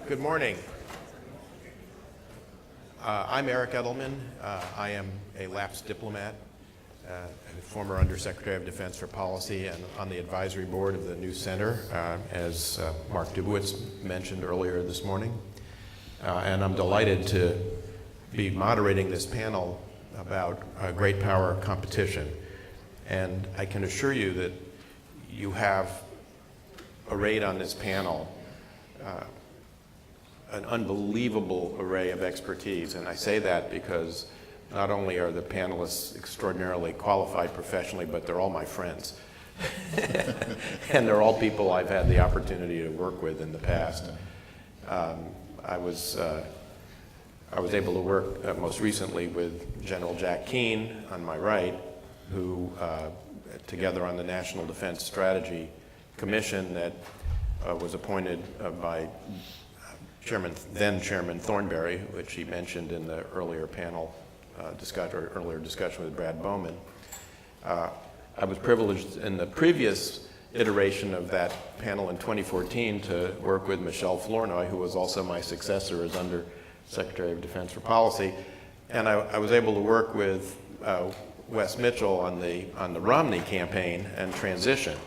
Good morning. I'm Eric Edelman. I am a lapsed diplomat, former Undersecretary of Defense for Policy, and on the advisory board of the new center, as Mark Dubowitz mentioned earlier this morning. And I'm delighted to be moderating this panel about great power competition. And I can assure you that you have arrayed on this panel an unbelievable array of expertise. And I say that because not only are the panelists extraordinarily qualified professionally, but they're all my friends. And they're all people I've had the opportunity to work with in the past. I was able to work most recently with General Jack Keane on my right, who together on the National Defense Strategy Commission that was appointed by then Chairman Thornberry, which he mentioned in the earlier panel earlier discussion with Brad Bowman. I was privileged in the previous iteration of that panel in 2014 to work with Michele Flournoy, who was also my successor as Undersecretary of Defense for Policy, and I was able to work with Wes Mitchell on the Romney campaign and transition.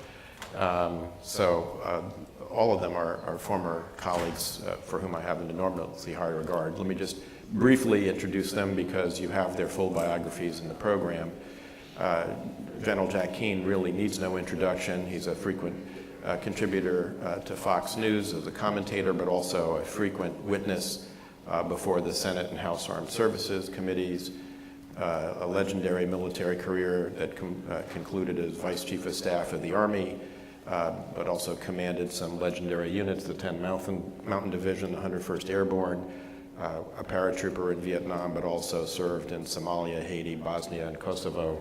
All of them are former colleagues for whom I have an enormously high regard. Let me just briefly introduce them because you have their full biographies in the program. General Jack Keane really needs no introduction. He's a frequent contributor to Fox News as a commentator, but also a frequent witness before the Senate and House Armed Services Committees, a legendary military career that concluded as Vice Chief of Staff of the Army, but also commanded some legendary units, the 10th Mountain Division, the 101st Airborne, a paratrooper in Vietnam, but also served in Somalia, Haiti, Bosnia, and Kosovo,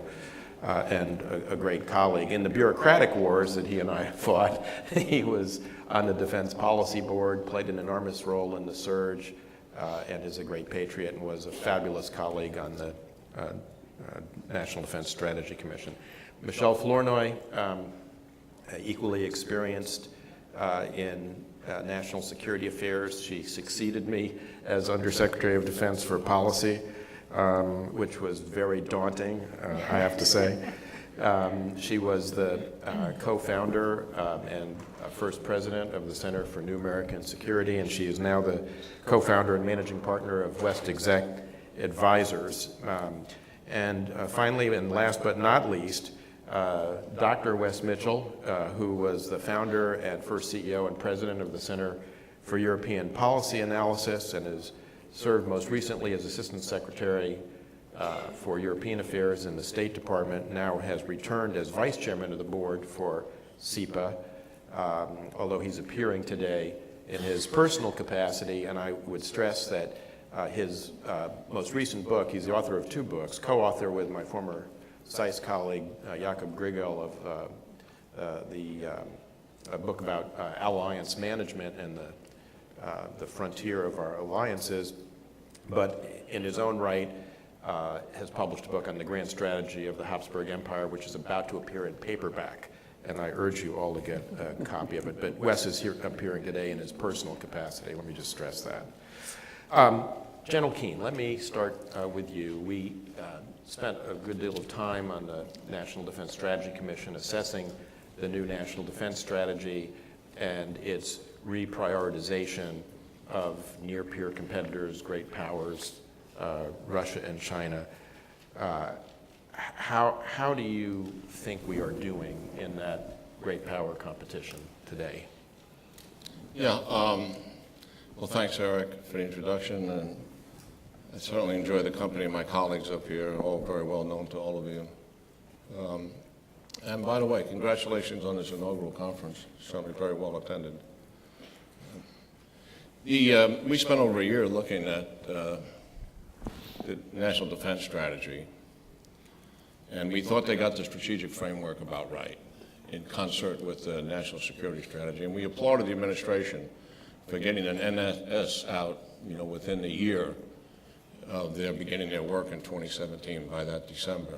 and a great colleague. In the bureaucratic wars that he and I fought, he was on the Defense Policy Board, played an enormous role in the surge, and is a great patriot and was a fabulous colleague on the National Defense Strategy Commission. Michele Flournoy, equally experienced in national security affairs. She succeeded me as Undersecretary of Defense for Policy, which was very daunting, I have to say. She was the co-founder and first president of the Center for New American Security, and she is now the co-founder and managing partner of WestExec Advisors. Finally, and last but not least, Dr. Wes Mitchell, who was the founder and first CEO and president of the Center for European Policy Analysis and has served most recently as Assistant Secretary for European Affairs in the State Department, now has returned as Vice Chairman of the Board for CEPA, although he's appearing today in his personal capacity, and I would stress that his most recent book, he's the author of two books, co-author with my former SICE colleague, Jakob Grigel, of a book about alliance management and the frontier of our alliances, but in his own right has published a book on the grand strategy of the Habsburg Empire, which is about to appear in paperback, and I urge you all to get a copy of it. But Wes is here appearing today in his personal capacity. Let me just stress that. General Keane, let me start with you. We spent a good deal of time on the National Defense Strategy Commission assessing the new National Defense Strategy and its reprioritization of near-peer competitors, great powers, Russia and China. How do you think we are doing in that great power competition today? Yeah, well, thanks, Eric, for the introduction, and I certainly enjoy the company of my colleagues up here, all very well known to all of you. And by the way, congratulations on this inaugural conference, certainly very well attended. We spent over a year looking at the National Defense Strategy, and we thought they got the strategic framework about right in concert with the National Security Strategy, and we applauded the administration for getting an NS out, within a year of their beginning their work in 2017 by that December.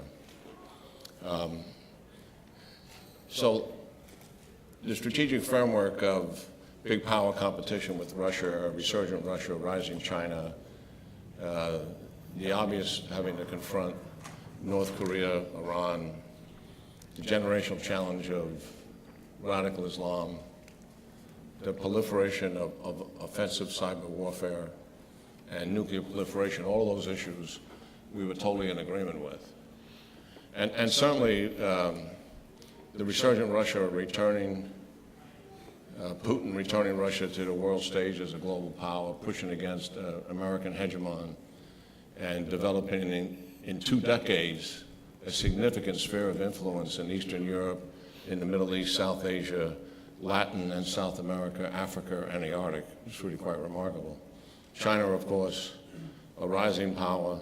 So the strategic framework of big power competition with Russia, resurgent Russia, rising China, the obvious having to confront North Korea, Iran, the generational challenge of radical Islam, the proliferation of offensive cyber warfare, and nuclear proliferation, all those issues we were totally in agreement with. And certainly the resurgent Russia returning, Putin returning Russia to the world stage as a global power, pushing against American hegemon, and developing in 2 decades a significant sphere of influence in Eastern Europe, in the Middle East, South Asia, Latin and South America, Africa, and the Arctic. It's really quite remarkable. China, of course, a rising power,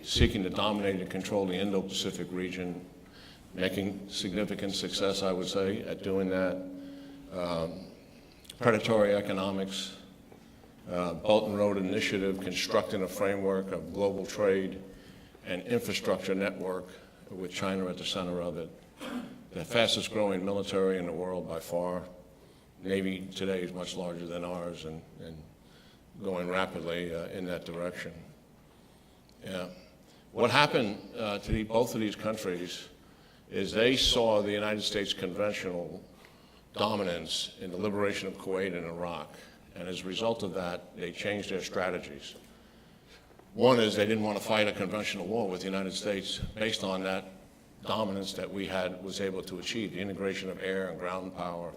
seeking to dominate and control the Indo-Pacific region, making significant success, I would say, at doing that. Predatory economics, Belt and Road Initiative, constructing a framework of global trade and infrastructure network with China at the center of it. The fastest growing military in the world by far. Navy today is much larger than ours and going rapidly in that direction. Yeah. What happened to both of these countries is they saw the United States conventional dominance in the liberation of Kuwait and Iraq. And as a result of that, they changed their strategies. One is they didn't want to fight a conventional war with the United States based on that dominance that we was able to achieve, the integration of air and ground power,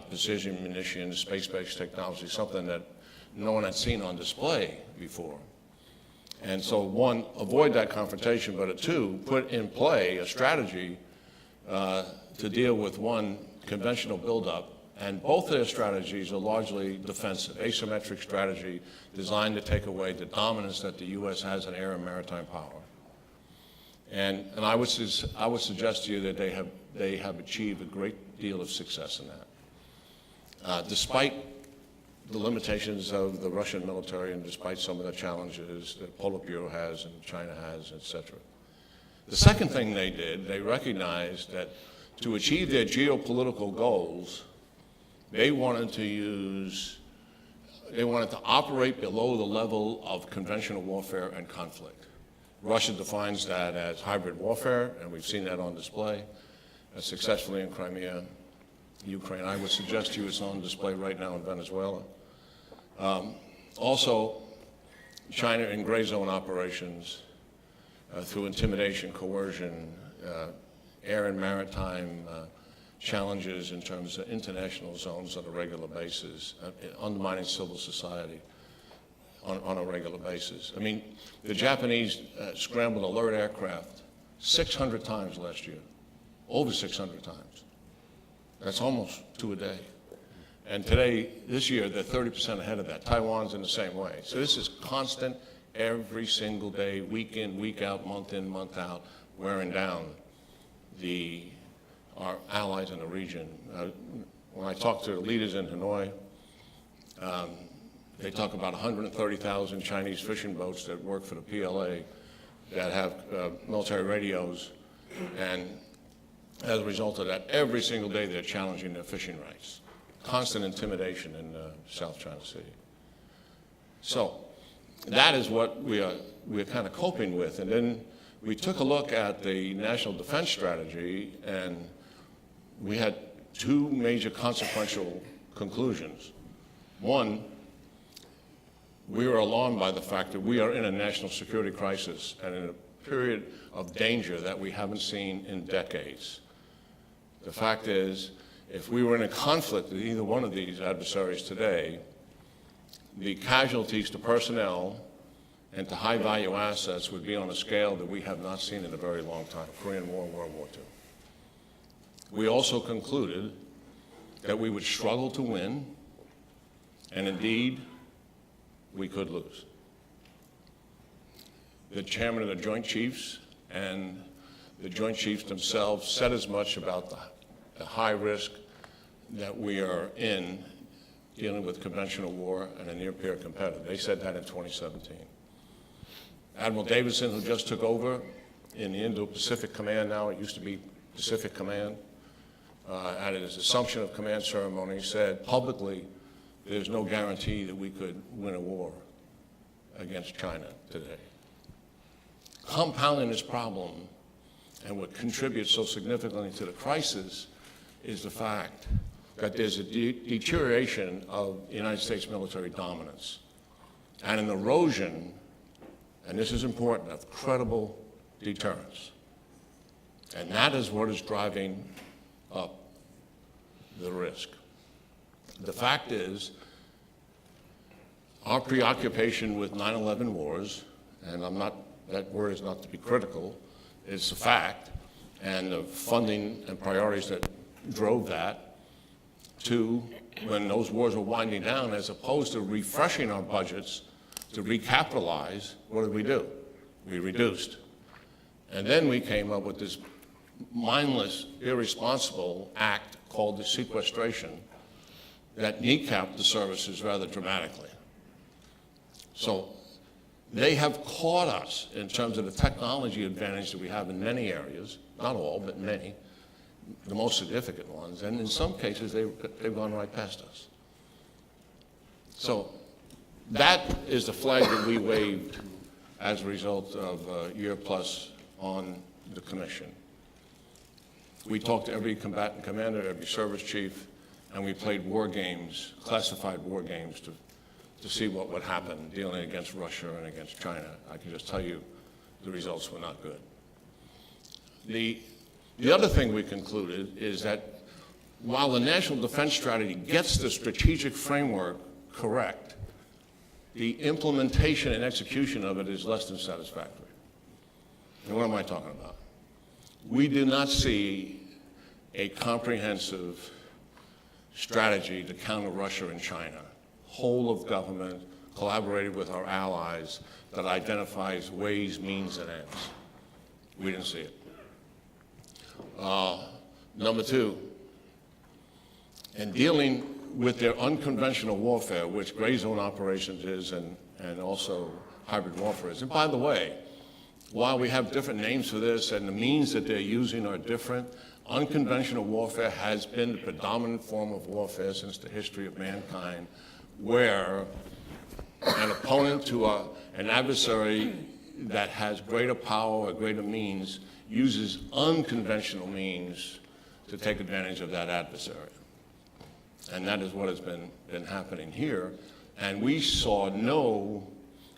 precision munitions, space-based technology, something that no one had seen on display before. And so one, avoid that confrontation, but two, put in play a strategy to deal with one, conventional buildup. And both of their strategies are largely defensive, asymmetric strategy designed to take away the dominance that the U.S. has in air and maritime power. And I would suggest to you that they have achieved a great deal of success in that. Despite the limitations of the Russian military and despite some of the challenges that Politburo has and China has, et cetera. The second thing they did, they recognized that to achieve their geopolitical goals, they wanted to operate below the level of conventional warfare and conflict. Russia defines that as hybrid warfare, and we've seen that on display successfully in Crimea, Ukraine. I would suggest to you it's on display right now in Venezuela. Also, China in gray zone operations through intimidation, coercion, air and maritime challenges in terms of international zones on a regular basis, undermining civil society on a regular basis. I mean, the Japanese scrambled alert aircraft 600 times last year, over 600 times. That's almost 2 a day. And today, this year, they're 30% ahead of that. Taiwan's in the same way. So this is constant, every single day, week in, week out, month in, month out, wearing down our allies in the region. When I talk to leaders in Hanoi, they talk about 130,000 Chinese fishing boats that work for the PLA that have military radios, and as a result of that, every single day they're challenging their fishing rights. Constant intimidation in South China Sea. So that is what we're kind of coping with. And then we took a look at the national defense strategy, and we had 2 major consequential conclusions. One, we were alarmed by the fact that we are in a national security crisis and in a period of danger that we haven't seen in decades. The fact is, if we were in a conflict with either one of these adversaries today, the casualties to personnel and to high-value assets would be on a scale that we have not seen in a very long time, Korean War, World War II. We also concluded that we would struggle to win, and indeed, we could lose. The chairman of the Joint Chiefs and the Joint Chiefs themselves said as much about the high risk that we are in dealing with conventional war and a near-peer competitor. They said that in 2017. Admiral Davidson, who just took over in the Indo-Pacific Command now, it used to be Pacific Command, at his assumption of command ceremony, said publicly there's no guarantee that we could win a war against China today. Compounding this problem, and what contributes so significantly to the crisis, is the fact that there's a deterioration of the United States military dominance and an erosion, and this is important, of credible deterrence. And that is what is driving up the risk. The fact is, our preoccupation with 9/11 wars, and that word is not to be critical, is a fact, and the funding and priorities that drove that, to when those wars were winding down, as opposed to refreshing our budgets to recapitalize, what did we do? We reduced. And then we came up with this mindless, irresponsible act called the sequestration that kneecapped the services rather dramatically. So they have caught us in terms of the technology advantage that we have in many areas, not all, but many, the most significant ones, and in some cases they've gone right past us. So that is the flag that we waved as a result of a year plus on the commission. We talked to every combatant commander, every service chief, and we played war games, classified war games, to see what would happen dealing against Russia and against China. I can just tell you the results were not good. The other thing we concluded is that while the National Defense Strategy gets the strategic framework correct, the implementation and execution of it is less than satisfactory. And what am I talking about? We do not see a comprehensive strategy to counter Russia and China, whole of government, collaborated with our allies, that identifies ways, means, and ends. We didn't see it. Number two, in dealing with their unconventional warfare, which gray zone operations is and also hybrid warfare is. And by the way, while we have different names for this and the means that they're using are different, unconventional warfare has been the predominant form of warfare since the history of mankind, where an opponent to an adversary that has greater power or greater means uses unconventional means to take advantage of that adversary. And that is what has been happening here. And we saw no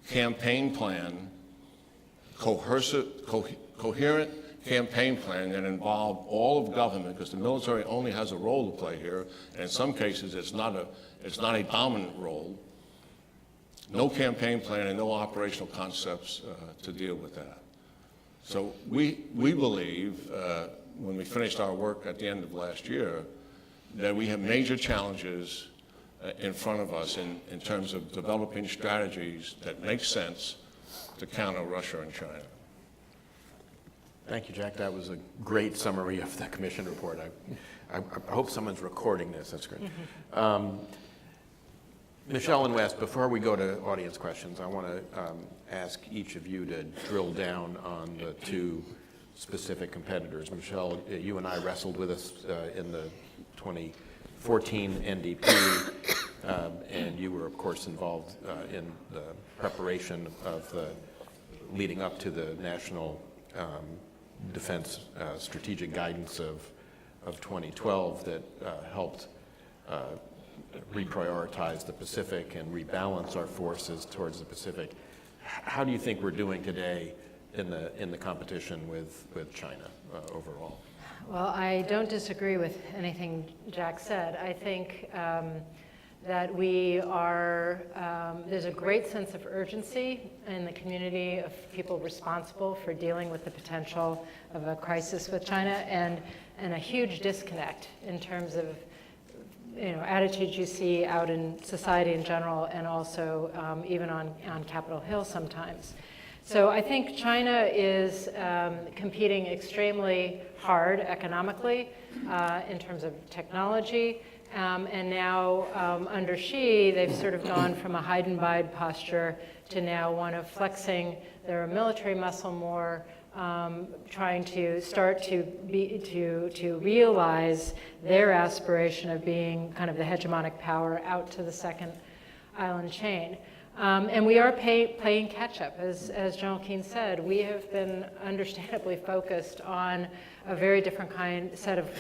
campaign plan, coherent campaign plan that involved all of government, because the military only has a role to play here, and in some cases it's not a dominant role. No campaign plan and no operational concepts to deal with that. So we believe, when we finished our work at the end of last year, that we have major challenges in front of us in terms of developing strategies that make sense to counter Russia and China. Thank you, Jack. That was a great summary of the commission report. I hope someone's recording this. That's great. Michele and Wes, before we go to audience questions, I want to ask each of you to drill down on the two specific competitors. Michele, you and I wrestled with us in the 2014 NDP, and you were, of course, involved in the preparation of the leading up to the National Defense Strategic Guidance of 2012 that helped reprioritize the Pacific and rebalance our forces towards the Pacific. How do you think we're doing today in the competition with China overall? Well, I don't disagree with anything Jack said. I think that we are, there's a great sense of urgency in the community of people responsible for dealing with the potential of a crisis with China, and a huge disconnect in terms of attitudes you see out in society in general, and also even on Capitol Hill sometimes. So I think China is competing extremely hard economically in terms of technology, and now under Xi, they've sort of gone from a hide and bide posture to now one of flexing their military muscle more, trying to start to realize their aspiration of being kind of the hegemonic power out to the second island chain. And we are playing catch up. As General Keane said, we have been understandably focused on a very different set of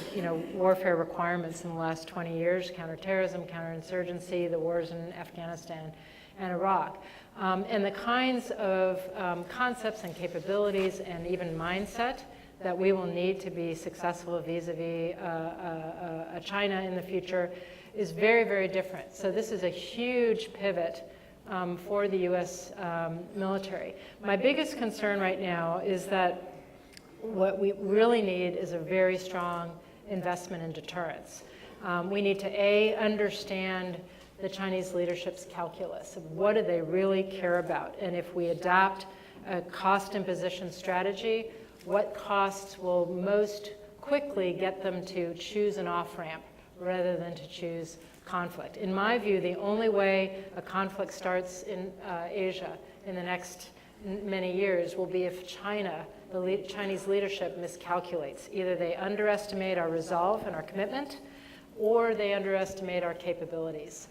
warfare requirements in the last 20 years: counterterrorism, counterinsurgency, the wars in Afghanistan and Iraq. And the kinds of concepts and capabilities and even mindset that we will need to be successful vis-a-vis China in the future is very, very different. So this is a huge pivot for the U.S. military. My biggest concern right now is that what we really need is a very strong investment in deterrence. We need to, understand the Chinese leadership's calculus of what do they really care about. And if we adopt a cost imposition strategy, what costs will most quickly get them to choose an off-ramp rather than to choose conflict. In my view, the only way a conflict starts in Asia in the next many years will be if China, the Chinese leadership, miscalculates. Either they underestimate our resolve and our commitment, or they underestimate our capabilities.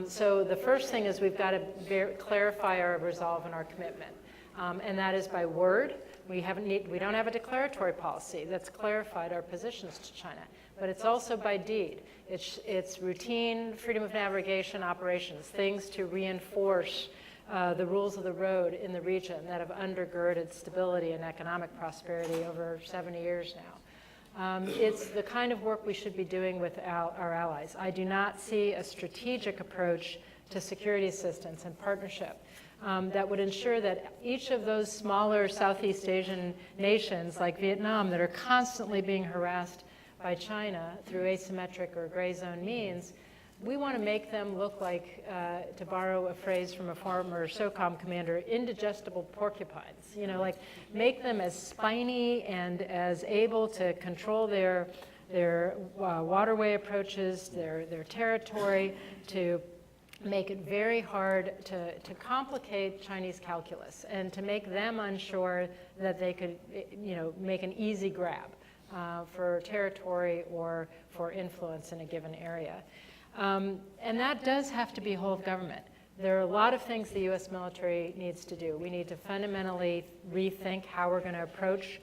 So the first thing is we've got to clarify our resolve and our commitment, and that is by word. We don't have a declaratory policy that's clarified our positions to China, but it's also by deed. It's routine freedom of navigation operations, things to reinforce the rules of the road in the region that have undergirded stability and economic prosperity over 70 years now. It's the kind of work we should be doing with our allies. I do not see a strategic approach to security assistance and partnership that would ensure that each of those smaller Southeast Asian nations like Vietnam that are constantly being harassed by China through asymmetric or gray zone means, we want to make them look like, to borrow a phrase from a former SOCOM commander, indigestible porcupines. Like make them as spiny and as able to control their waterway approaches, their territory, to make it very hard to complicate Chinese calculus and to make them unsure that they could, make an easy grab for territory or for influence in a given area. And that does have to be whole of government. There are a lot of things the U.S. military needs to do. We need to fundamentally rethink how we're going to approach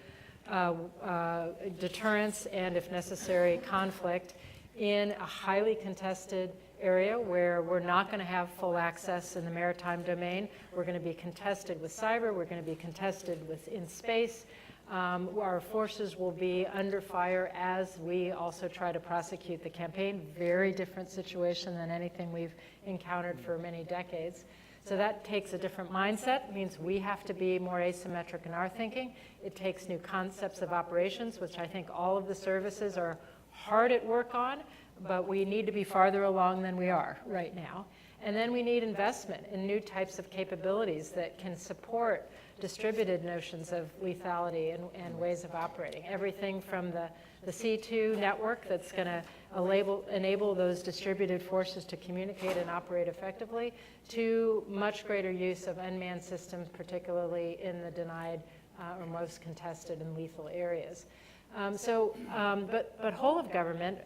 deterrence and, if necessary, conflict in a highly contested area where we're not going to have full access in the maritime domain. We're going to be contested with cyber. We're going to be contested in space. Our forces will be under fire as we also try to prosecute the campaign. Very different situation than anything we've encountered for many decades. So that takes a different mindset. It means we have to be more asymmetric in our thinking. It takes new concepts of operations, which I think all of the services are hard at work on, but we need to be farther along than we are right now. And then we need investment in new types of capabilities that can support distributed notions of lethality and ways of operating. Everything from the C2 network that's going to enable those distributed forces to communicate and operate effectively, to much greater use of unmanned systems, particularly in the denied or most contested and lethal areas. But whole of government,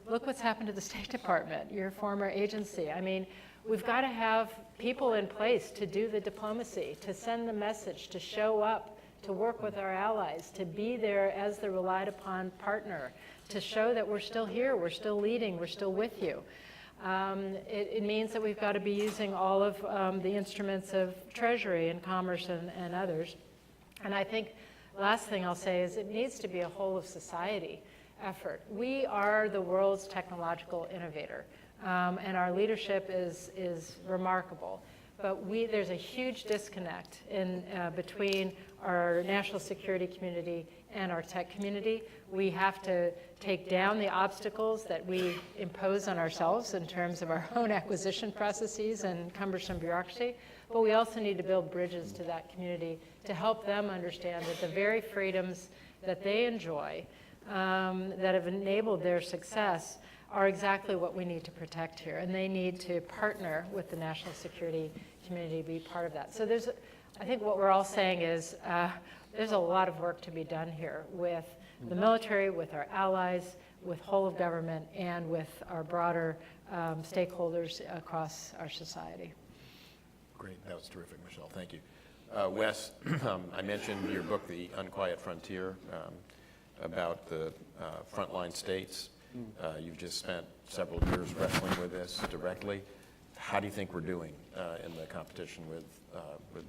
look what's happened to the State Department, your former agency. I mean, we've got to have people in place to do the diplomacy, to send the message, to show up, to work with our allies, to be there as the relied upon partner, to show that we're still here, we're still leading, we're still with you. It means that we've got to be using all of the instruments of Treasury and Commerce and others. And I think last thing I'll say is it needs to be a whole of society effort. We are the world's technological innovator. And our leadership is remarkable. But there's a huge disconnect between our national security community and our tech community. We have to take down the obstacles that we impose on ourselves in terms of our own acquisition processes and cumbersome bureaucracy. But we also need to build bridges to that community to help them understand that the very freedoms that they enjoy, that have enabled their success, are exactly what we need to protect here. And they need to partner with the national security community to be part of that. So I think what we're all saying is there's a lot of work to be done here with the military, with our allies, with whole of government, and with our broader stakeholders across our society. Great, that was terrific, Michelle, thank you. Wes, I mentioned your book, The Unquiet Frontier, about the frontline states. You've just spent several years wrestling with this directly. How do you think we're doing in the competition with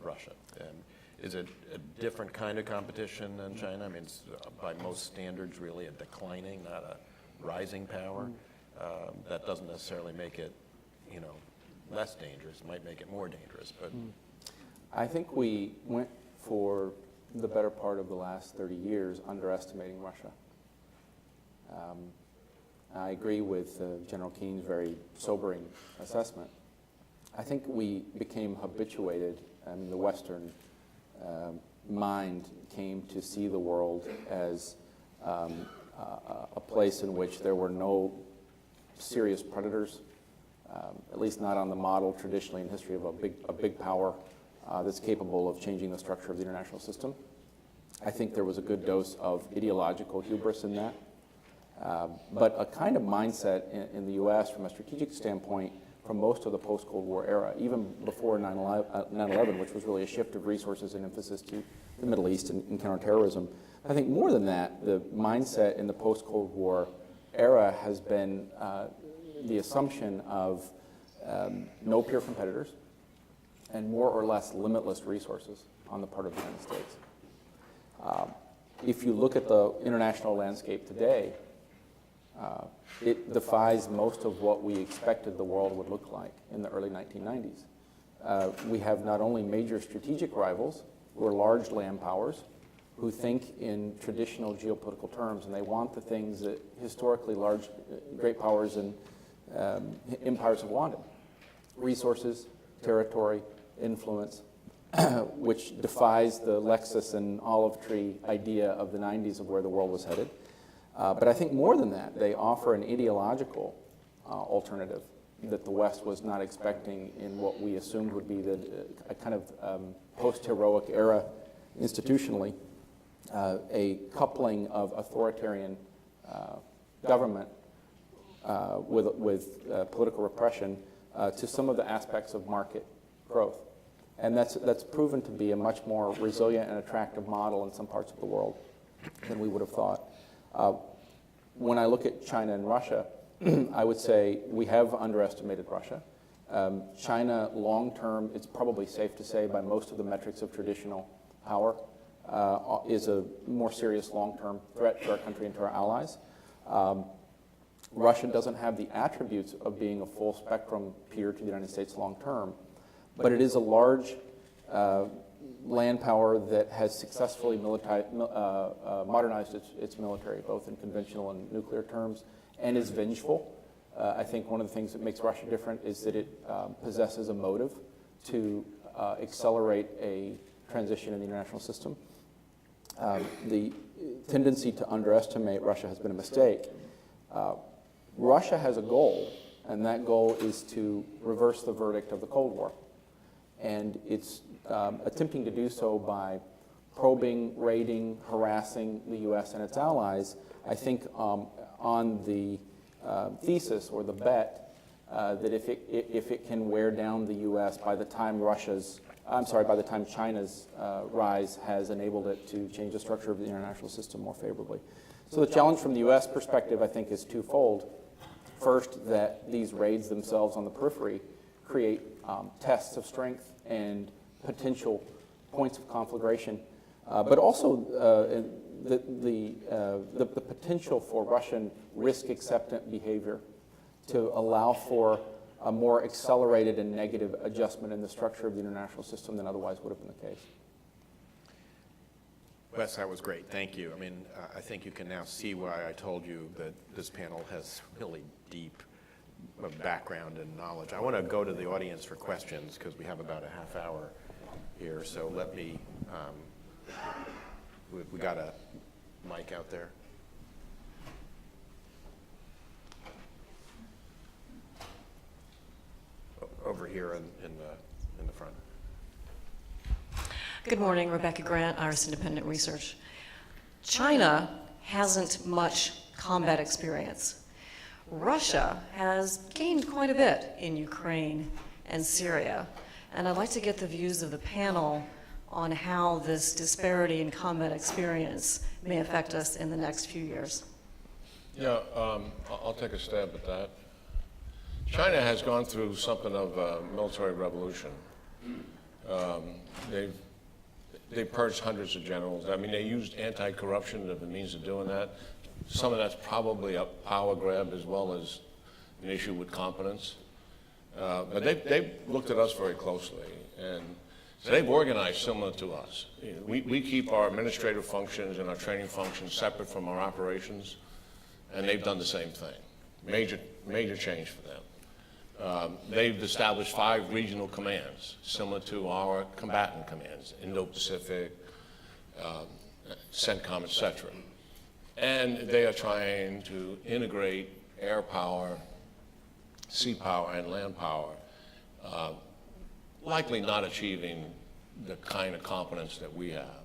Russia? And is it a different kind of competition than China? I mean, it's by most standards really a declining, not a rising power. That doesn't necessarily make it, less dangerous. It might make it more dangerous. But I think we went for the better part of the last 30 years underestimating Russia. I agree with General Keane's very sobering assessment. I think we became habituated, the Western mind came to see the world as a place in which there were no serious predators, at least not on the model traditionally in history of a big power that's capable of changing the structure of the international system. I think there was a good dose of ideological hubris in that. But a kind of mindset in the U.S. from a strategic standpoint from most of the post-Cold War era, even before 9/11, which was really a shift of resources and emphasis to the Middle East and counterterrorism. I think more than that, the mindset in the post-Cold War era has been the assumption of no peer competitors and more or less limitless resources on the part of the United States. If you look at the international landscape today, it defies most of what we expected the world would look like in the early 1990s. We have not only major strategic rivals who are large land powers who think in traditional geopolitical terms, and they want the things that historically great powers and empires have wanted: resources, territory, influence, which defies the Lexus and olive tree idea of the 90s of where the world was headed. But I think more than that, they offer an ideological alternative that the West was not expecting in what we assumed would be a kind of post-heroic era institutionally, a coupling of authoritarian government with political repression to some of the aspects of market growth. And that's proven to be a much more resilient and attractive model in some parts of the world than we would have thought. When I look at China and Russia, I would say we have underestimated Russia. China, long term, it's probably safe to say by most of the metrics of traditional power, is a more serious long-term threat to our country and to our allies. Russia doesn't have the attributes of being a full spectrum peer to the United States long term, but it is a large land power that has successfully modernized its military, both in conventional and nuclear terms, and is vengeful. I think one of the things that makes Russia different is that it possesses a motive to accelerate a transition in the international system. The tendency to underestimate Russia has been a mistake. Russia has a goal, and that goal is to reverse the verdict of the Cold War. And it's attempting to do so by probing, raiding, harassing the U.S. and its allies, I think on the thesis or the bet that if it can wear down the U.S. by the time China's rise has enabled it to change the structure of the international system more favorably. So the challenge from the U.S. perspective, I think, is twofold. First, that these raids themselves on the periphery create tests of strength and potential points of conflagration, but also the potential for Russian risk-acceptant behavior to allow for a more accelerated and negative adjustment in the structure of the international system than otherwise would have been the case. Wes, that was great. Thank you. I mean, I think you can now see why I told you that this panel has really deep background and knowledge. I want to go to the audience for questions because we have about a half hour here. So let me, we got a mic out there. Over here in the front. Good morning, Rebecca Grant, Iris Independent Research. China hasn't much combat experience. Russia has gained quite a bit in Ukraine and Syria, and I'd like to get the views of the panel on how this disparity in combat experience may affect us in the next few years. Yeah, I'll take a stab at that. China has gone through something of a military revolution. They've purged hundreds of generals. I mean, they used anti-corruption as a means of doing that. Some of that's probably a power grab as well as an issue with competence. But they've looked at us very closely, and so they've organized similar to us. You know, we keep our administrative functions and our training functions separate from our operations, and they've done the same thing. Major change for them. They've established 5 regional commands, similar to our combatant commands, Indo-Pacific, CENTCOM, etc. And they are trying to integrate air power, sea power, and land power, likely not achieving the kind of competence that we have.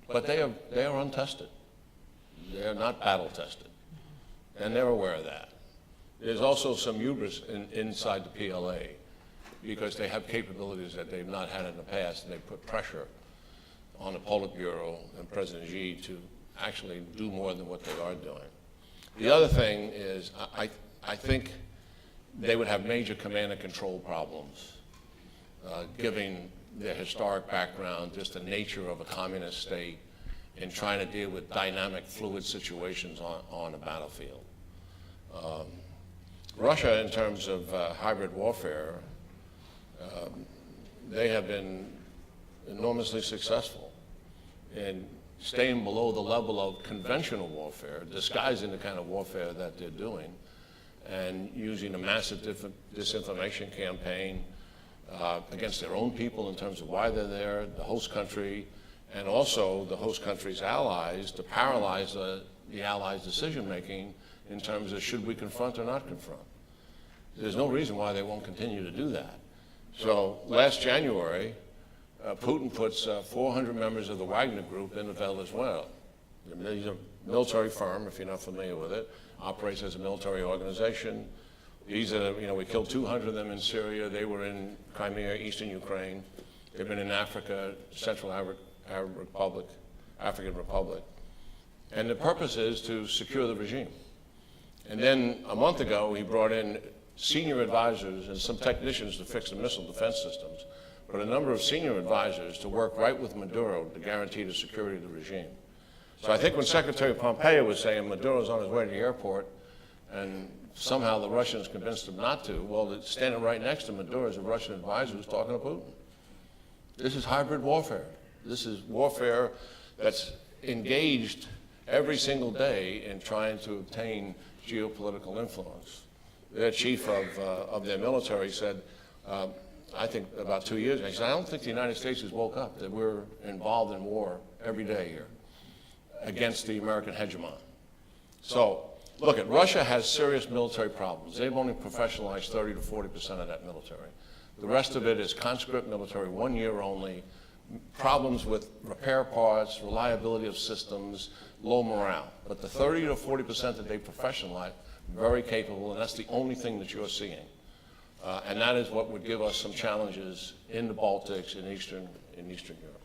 But they are untested. They're not battle tested, and they're aware of that. There's also some hubris inside the PLA because they have capabilities that they've not had in the past, and they put pressure on the Politburo and President Xi to actually do more than what they are doing. The other thing is I think they would have major command and control problems, given their historic background, just the nature of a communist state, in trying to deal with dynamic, fluid situations on a battlefield. Russia, in terms of hybrid warfare, they have been enormously successful in staying below the level of conventional warfare, disguising the kind of warfare that they're doing, and using a massive disinformation campaign against their own people in terms of why they're there, the host country, and also the host country's allies, to paralyze the allies' decision-making in terms of should we confront or not confront. There's no reason why they won't continue to do that. So last January, Putin puts 400 members of the Wagner Group in Venezuela. He's a military firm, if you're not familiar with it, operates as a military organization. We killed 200 of them in Syria. They were in Crimea, eastern Ukraine. They've been in Africa, Central African Republic. And the purpose is to secure the regime. And then a month ago, he brought in senior advisors and some technicians to fix the missile defense systems, but a number of senior advisors to work right with Maduro to guarantee the security of the regime. So I think when Secretary Pompeo was saying Maduro's on his way to the airport and somehow the Russians convinced him not to, well, standing right next to Maduro is a Russian advisor who's talking to Putin. This is hybrid warfare. This is warfare that's engaged every single day in trying to obtain geopolitical influence. Their chief of their military said, I think about 2 years ago, he said, I don't think the United States has woke up, that we're involved in war every day here against the American hegemon. So, look, Russia has serious military problems. They've only professionalized 30 to 40% of that military. The rest of it is conscript military, 1 year only, problems with repair parts, reliability of systems, low morale. But the 30 to 40% that they professionalize, very capable, and that's the only thing that you're seeing. And that is what would give us some challenges in the Baltics, in Eastern Europe.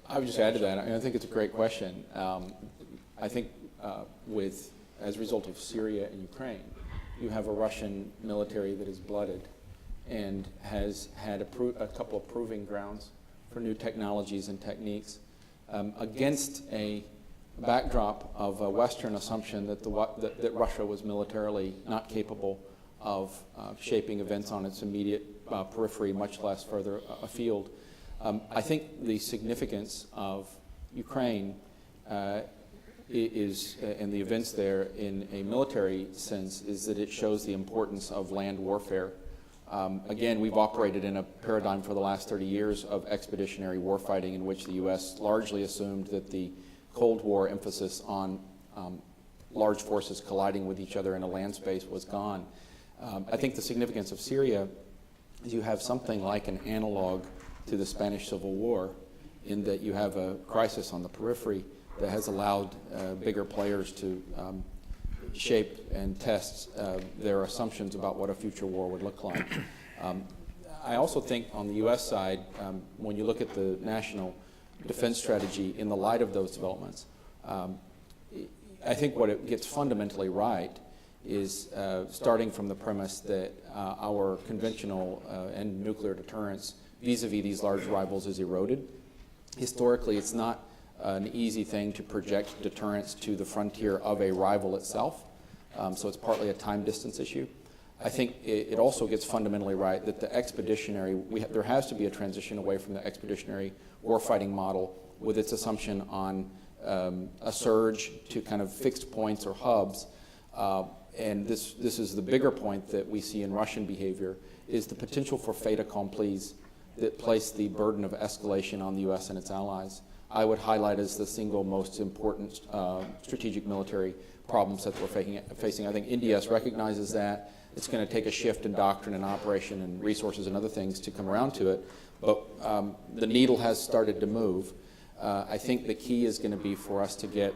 I would just add to that. I think it's a great question. I think as a result of Syria and Ukraine, you have a Russian military that is blooded and has had a couple of proving grounds for new technologies and techniques against a backdrop of a Western assumption that Russia was militarily not capable of shaping events on its immediate periphery, much less further afield. I think the significance of Ukraine is, and the events there in a military sense, is that it shows the importance of land warfare. Again, we've operated in a paradigm for the last 30 years of expeditionary warfighting in which the U.S. largely assumed that the Cold War emphasis on large forces colliding with each other in a land space was gone. I think the significance of Syria is you have something like an analog to the Spanish Civil War, in that you have a crisis on the periphery that has allowed bigger players to shape and test their assumptions about what a future war would look like. I also think on the U.S. side, when you look at the national defense strategy in the light of those developments, I think what it gets fundamentally right is starting from the premise that our conventional and nuclear deterrence vis-a-vis these large rivals is eroded. Historically, it's not an easy thing to project deterrence to the frontier of a rival itself, so it's partly a time distance issue. I think it also gets fundamentally right that the expeditionary, there has to be a transition away from the expeditionary warfighting model with its assumption on a surge to kind of fixed points or hubs. And this is the bigger point that we see in Russian behavior, is the potential for fait accomplis that place the burden of escalation on the U.S. and its allies. I would highlight as the single most important strategic military problems that we're facing. I think NDS recognizes that. It's going to take a shift in doctrine and operation and resources and other things to come around to it, but the needle has started to move. I think the key is going to be for us to get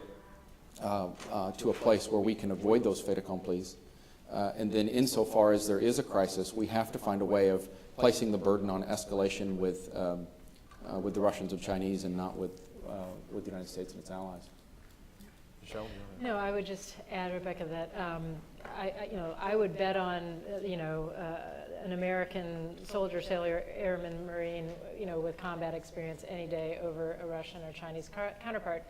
to a place where we can avoid those fait accomplis. And then insofar as there is a crisis, we have to find a way of placing the burden on escalation with the Russians and Chinese, and not with the United States and its allies. Michelle? No, I would just add, Rebecca, that I would bet on an American soldier, sailor, airman, marine, with combat experience any day over a Russian or Chinese counterpart.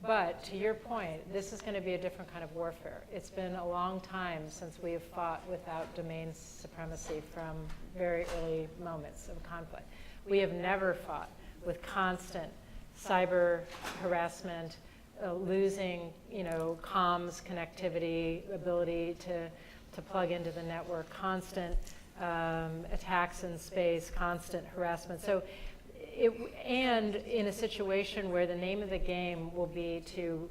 But to your point, this is going to be a different kind of warfare. It's been a long time since we have fought without domain supremacy from very early moments of conflict. We have never fought with constant cyber harassment, losing, comms connectivity, ability to plug into the network, constant attacks in space, constant harassment. So, and in a situation where the name of the game will be to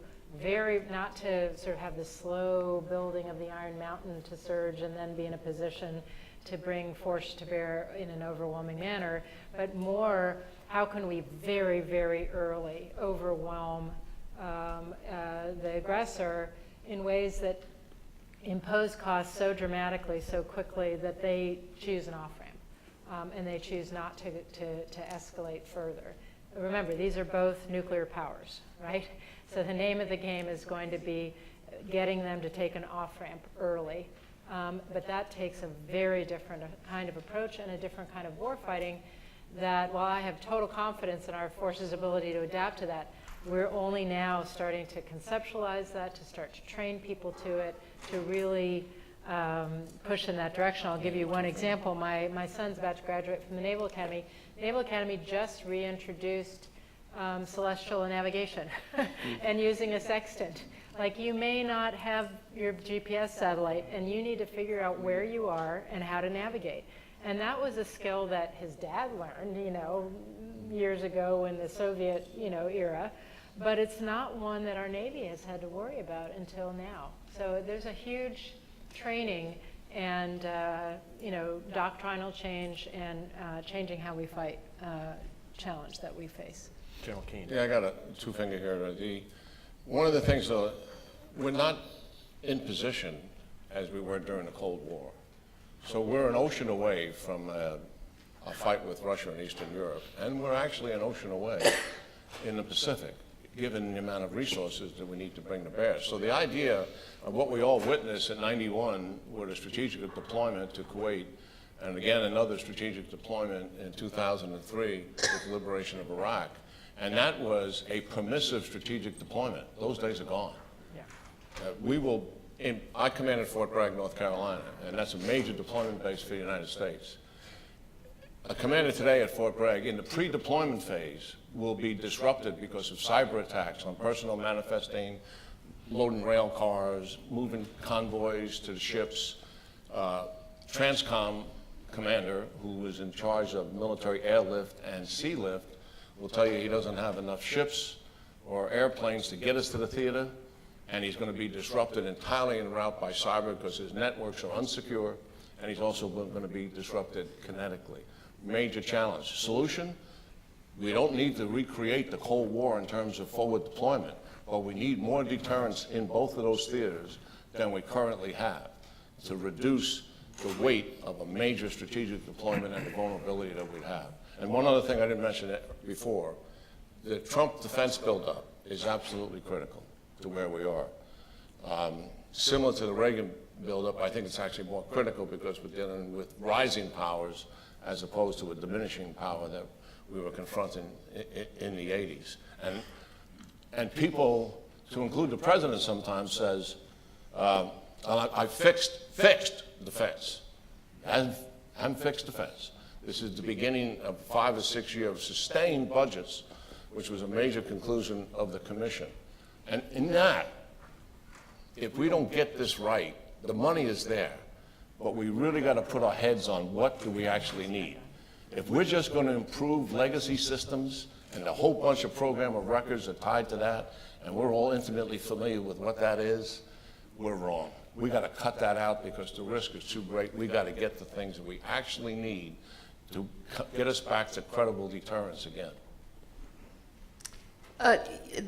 not to sort of have the slow building of the Iron Mountain to surge and then be in a position to bring force to bear in an overwhelming manner, but more, how can we very, very early overwhelm the aggressor in ways that impose costs so dramatically, so quickly, that they choose an off-ramp. And they choose not to escalate further. Remember, these are both nuclear powers, right? So the name of the game is going to be getting them to take an off-ramp early. But that takes a very different kind of approach and a different kind of warfighting that, while I have total confidence in our forces' ability to adapt to that, we're only now starting to conceptualize that, to start to train people to it, to really push in that direction. I'll give you one example. My son's about to graduate from the Naval Academy. Naval Academy just reintroduced celestial navigation and using a sextant. Like, you may not have your GPS satellite, and you need to figure out where you are and how to navigate. And that was a skill that his dad learned, years ago in the Soviet, era. But it's not one that our Navy has had to worry about until now. So there's a huge training and doctrinal change and changing how we fight challenge that we face. General Keane. Yeah, I got a two-finger here. One of the things, though, we're not in position as we were during the Cold War. So we're an ocean away from a fight with Russia in Eastern Europe, and we're actually an ocean away in the Pacific, given the amount of resources that we need to bring to bear. So the idea of what we all witnessed in '91 with a strategic deployment to Kuwait, and again another strategic deployment in 2003 with the liberation of Iraq, and that was a permissive strategic deployment. Those days are gone. Yeah. I commanded Fort Bragg, North Carolina, and that's a major deployment base for the United States. A commander today at Fort Bragg, in the pre-deployment phase, will be disrupted because of cyber attacks on personnel manifesting, loading rail cars, moving convoys to the ships. Transcom commander, who is in charge of military airlift and sea lift, will tell you he doesn't have enough ships or airplanes to get us to the theater, and he's going to be disrupted entirely en route by cyber because his networks are unsecure and he's also going to be disrupted kinetically. Major challenge. Solution? We don't need to recreate the Cold War in terms of forward deployment, but we need more deterrence in both of those theaters than we currently have to reduce the weight of a major strategic deployment and the vulnerability that we have. And one other thing I didn't mention before, the Trump defense buildup is absolutely critical to where we are. Similar to the Reagan buildup, I think it's actually more critical because we're dealing with rising powers as opposed to a diminishing power that we were confronting in the 80s. And people, to include the president sometimes, says, I fixed defense. I haven't fixed defense. This is the beginning of 5 or 6 years of sustained budgets, which was a major conclusion of the commission. And in that, if we don't get this right, the money is there, but we really got to put our heads on what do we actually need. If we're just going to improve legacy systems and a whole bunch of program of records are tied to that, and we're all intimately familiar with what that is, we're wrong. We got to cut that out because the risk is too great. We got to get the things that we actually need to get us back to credible deterrence again.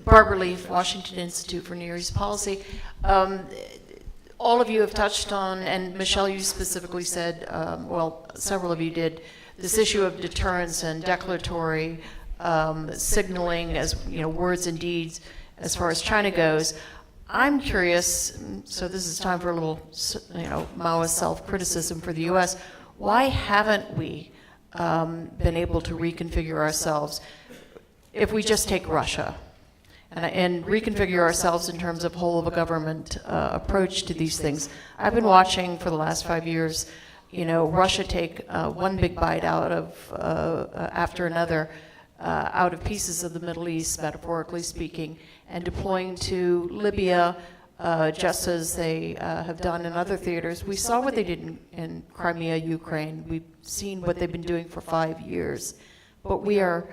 Barbara Leaf, Washington Institute for Near East Policy. All of you have touched on, and Michelle, you specifically said, well, several of you did, this issue of deterrence and declaratory signaling as, you know, words and deeds as far as China goes. I'm curious, so this is time for a little, you know, Maoist self-criticism for the U.S. Why haven't we been able to reconfigure ourselves? If we just take Russia and reconfigure ourselves in terms of whole of a government approach to these things. I've been watching for the last 5 years, you know, Russia take one big bite out of after another out of pieces of the Middle East, metaphorically speaking, and deploying to Libya, just as they have done in other theaters. We saw what they did in Crimea, Ukraine. We've seen what they've been doing for 5 years, but we are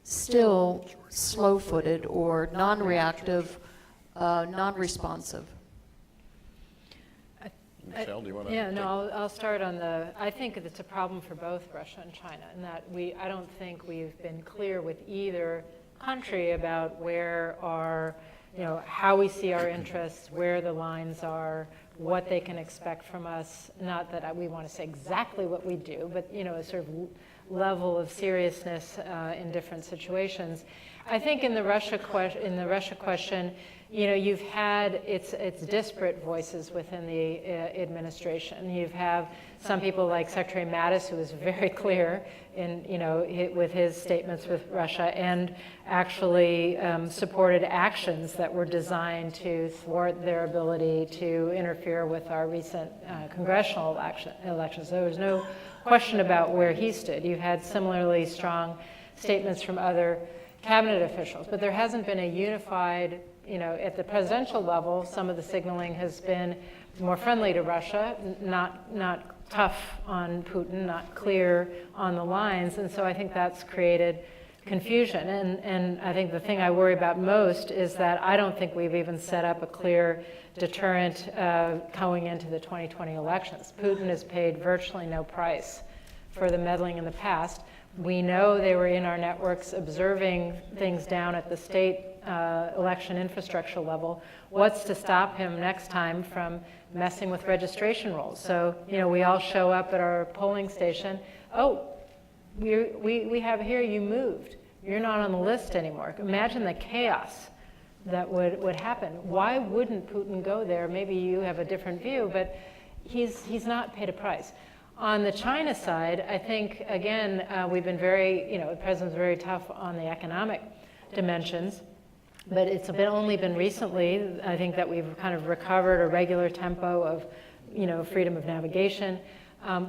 still slow-footed or non-reactive, non-responsive. Michelle, do you want to? Yeah, no, I'll start on I think it's a problem for both Russia and China, in that I don't think we've been clear with either country about where our, you know, how we see our interests, where the lines are, what they can expect from us. Not that we want to say exactly what we do, but, you know, a sort of level of seriousness in different situations. I think in the Russia question, you know, you've had it's disparate voices within the administration. You have some people like Secretary Mattis, who was very clear in, you know, with his statements with Russia, and actually supported actions that were designed to thwart their ability to interfere with our recent congressional elections. There was no question about where he stood. You had similarly strong statements from other cabinet officials, but there hasn't been a unified, you know, at the presidential level, some of the signaling has been more friendly to Russia, not tough on Putin, not clear on the lines, and so I think that's created confusion. And I think the thing I worry about most is that I don't think we've even set up a clear deterrent going into the 2020 elections. Putin has paid virtually no price for the meddling in the past. We know they were in our networks observing things down at the state election infrastructure level. What's to stop him next time from messing with registration rolls? So, you know, we all show up at our polling station. Oh, we have here, you moved. You're not on the list anymore. Imagine the chaos that would happen. Why wouldn't Putin go there? Maybe you have a different view, but he's not paid a price. On the China side, I think, again, we've been very, you know, the president's very tough on the economic dimensions, but it's only been recently, I think, that we've kind of recovered a regular tempo of, you know, freedom of navigation.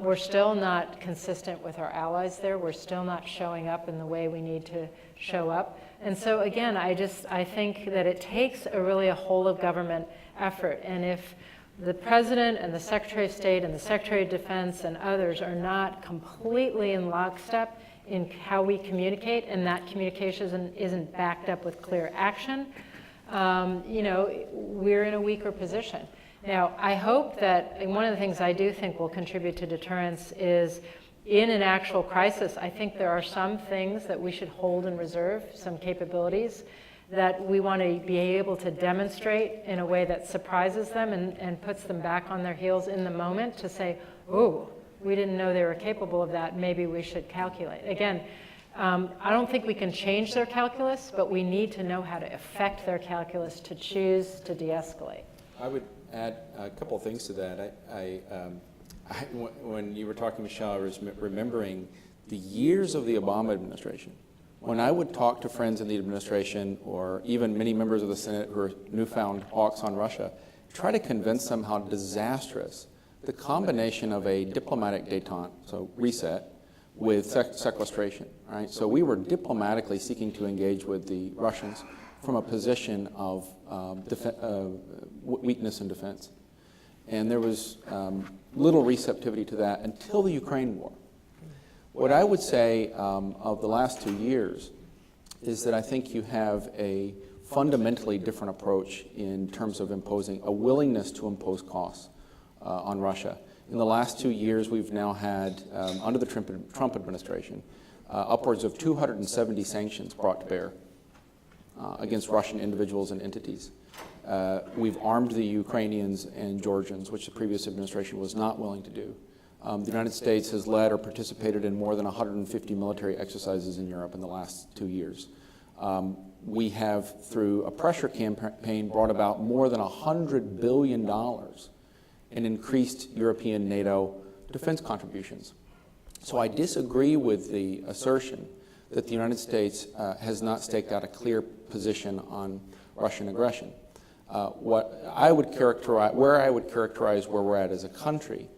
We're still not consistent with our allies there. We're still not showing up in the way we need to show up. And so, again, I think that it takes really a whole of government effort. And if the president and the Secretary of State and the Secretary of Defense and others are not completely in lockstep in how we communicate, and that communication isn't backed up with clear action, you know, we're in a weaker position. Now, I hope that, and one of the things I do think will contribute to deterrence is in an actual crisis, I think there are some things that we should hold in reserve, some capabilities that we want to be able to demonstrate in a way that surprises them and puts them back on their heels in the moment to say, oh, we didn't know they were capable of that, maybe we should calculate. Again, I don't think we can change their calculus, but we need to know how to affect their calculus to choose to de-escalate. I would add a couple of things to that. When you were talking, Michelle, I was remembering the years of the Obama administration. When I would talk to friends in the administration or even many members of the Senate who are newfound hawks on Russia, try to convince them how disastrous the combination of a diplomatic détente, so reset, with sequestration, right? So we were diplomatically seeking to engage with the Russians from a position of weakness in defense. And there was little receptivity to that until the Ukraine war. What I would say of the last 2 years is that I think you have a fundamentally different approach in terms of imposing a willingness to impose costs on Russia. In the last 2 years, we've now had, under the Trump administration, upwards of 270 sanctions brought to bear against Russian individuals and entities. We've armed the Ukrainians and Georgians, which the previous administration was not willing to do. The United States has led or participated in more than 150 military exercises in Europe in the last 2 years. We have, through a pressure campaign, brought about more than $100 billion in increased European NATO defense contributions. So I disagree with the assertion that the United States has not staked out a clear position on Russian aggression. Where I would characterize where we're at as a country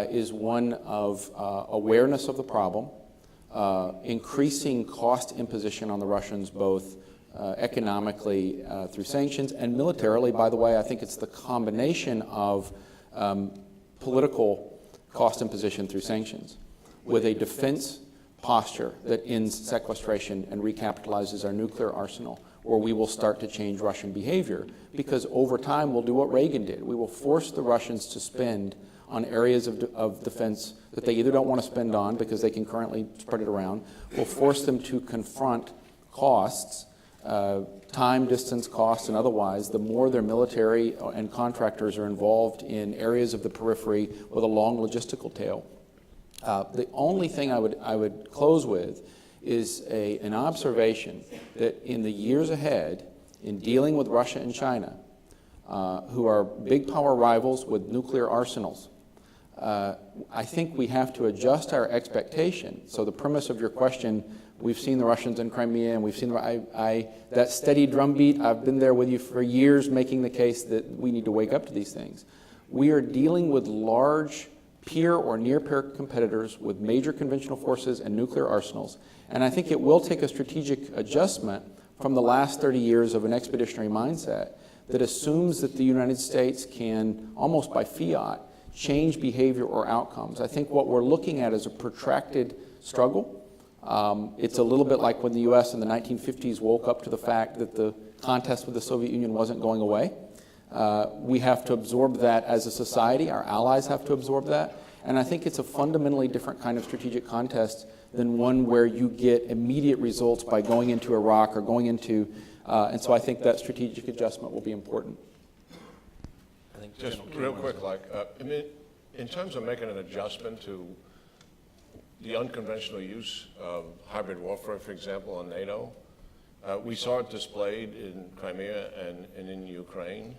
is one of awareness of the problem, increasing cost imposition on the Russians, both economically through sanctions and militarily. By the way, I think it's the combination of political cost imposition through sanctions with a defense posture that ends sequestration and recapitalizes our nuclear arsenal, or we will start to change Russian behavior, because over time we'll do what Reagan did. We will force the Russians to spend on areas of defense that they either don't want to spend on because they can currently spread it around. We'll force them to confront costs, time, distance, costs, and otherwise, the more their military and contractors are involved in areas of the periphery with a long logistical tail. The only thing I would close with is an observation that in the years ahead, in dealing with Russia and China, who are big power rivals with nuclear arsenals, I think we have to adjust our expectation. So the premise of your question, we've seen the Russians in Crimea, and we've seen that steady drumbeat. I've been there with you for years making the case that we need to wake up to these things. We are dealing with large peer or near-peer competitors with major conventional forces and nuclear arsenals. And I think it will take a strategic adjustment from the last 30 years of an expeditionary mindset that assumes that the United States can, almost by fiat, change behavior or outcomes. I think what we're looking at is a protracted struggle. It's a little bit like when the U.S. in the 1950s woke up to the fact that the contest with the Soviet Union wasn't going away. We have to absorb that as a society. Our allies have to absorb that. And I think it's a fundamentally different kind of strategic contest than one where you get immediate results by going into Iraq or going into, and so I think that strategic adjustment will be important. I think just real quick, in terms of making an adjustment to the unconventional use of hybrid warfare, for example, on NATO, we saw it displayed in Crimea and in Ukraine.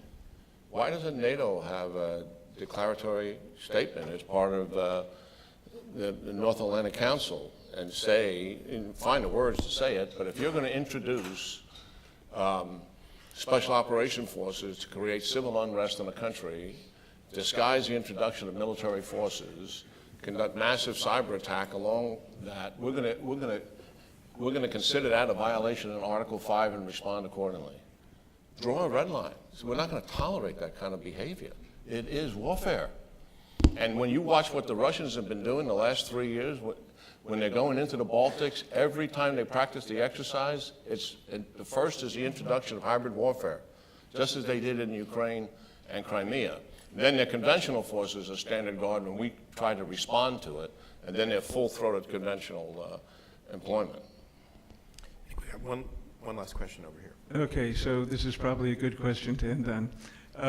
Why doesn't NATO have a declaratory statement as part of the North Atlantic Council and say, and find the words to say it, but if you're going to introduce special operation forces to create civil unrest in a country, disguise the introduction of military forces, conduct massive cyber attack along that, we're going to consider that a violation in Article 5 and respond accordingly. Draw a red line. So we're not going to tolerate that kind of behavior. It is warfare. And when you watch what the Russians have been doing the last 3 years, when they're going into the Baltics, every time they practice the exercise, the first is the introduction of hybrid warfare, just as they did in Ukraine and Crimea. Then their conventional forces are standard guard when we try to respond to it, and then they're full-throated conventional employment. I think we have one last question over here. Okay, so this is probably a good question to end on.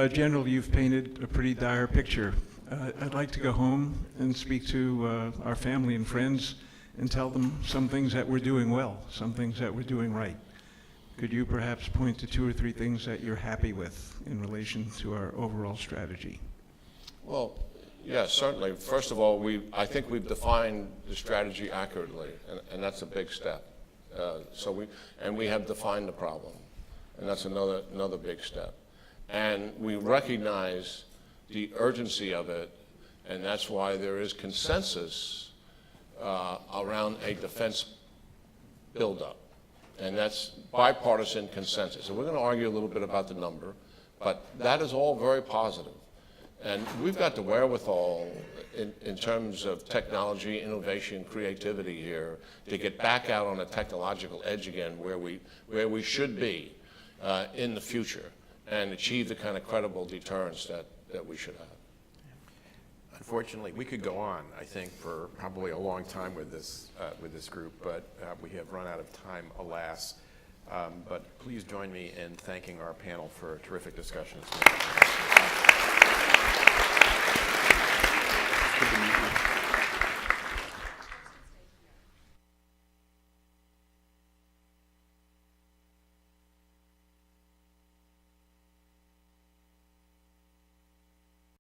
General, you've painted a pretty dire picture. I'd like to go home and speak to our family and friends and tell them some things that we're doing well, some things that we're doing right. Could you perhaps point to 2 or 3 things that you're happy with in relation to our overall strategy? Well, yes, certainly. First of all, I think we've defined the strategy accurately, and that's a big step. We have defined the problem, and that's another big step. And we recognize the urgency of it, and that's why there is consensus around a defense buildup. And that's bipartisan consensus. And we're going to argue a little bit about the number, but that is all very positive. And we've got the wherewithal in terms of technology, innovation, creativity here to get back out on the technological edge again where we should be in the future and achieve the kind of credible deterrence that we should have. Unfortunately, we could go on, I think, for probably a long time with this group, but we have run out of time, alas. But please join me in thanking our panel for a terrific discussion.